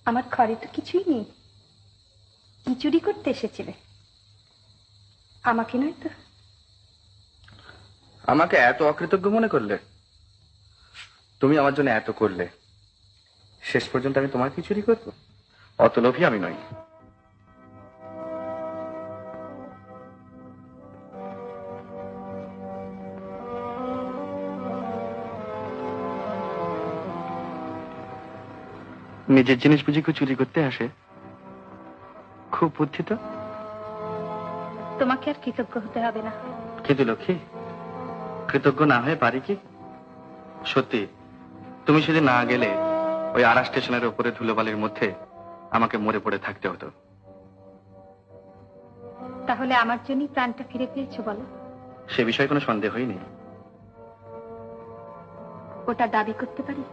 আমার ঘরে তো কিছুই নেই, কি চুরি করতে এসেছিলে? আমাকে নয় তো? আমাকে এত অকৃতজ্ঞ মনে করলে? তুমি আমার জন্য এত করলে, শেষ পর্যন্ত আমি তোমার কি চুরি করবো? অত লোভী আমি নই। নিজের জিনিস বুঝি কেউ চুরি করতে আসে? খুব বুদ্ধি তো। তোমাকে আর কৃতজ্ঞ হতে হবে না। কিন্তু লক্ষ্মী, কৃতজ্ঞ না হয়ে পারি কি? সত্যি, তুমি সেদিন না গেলে ওই আড়া স্টেশনের উপরে ধুলোবালির মধ্যে আমাকে মরে পড়ে থাকতে হতো। তাহলে আমার জন্যই প্রাণটা ফিরে পেয়েছো বলো? সে বিষয়ে কোনো সন্দেহই নেই। ওটা দাবি করতে পারি?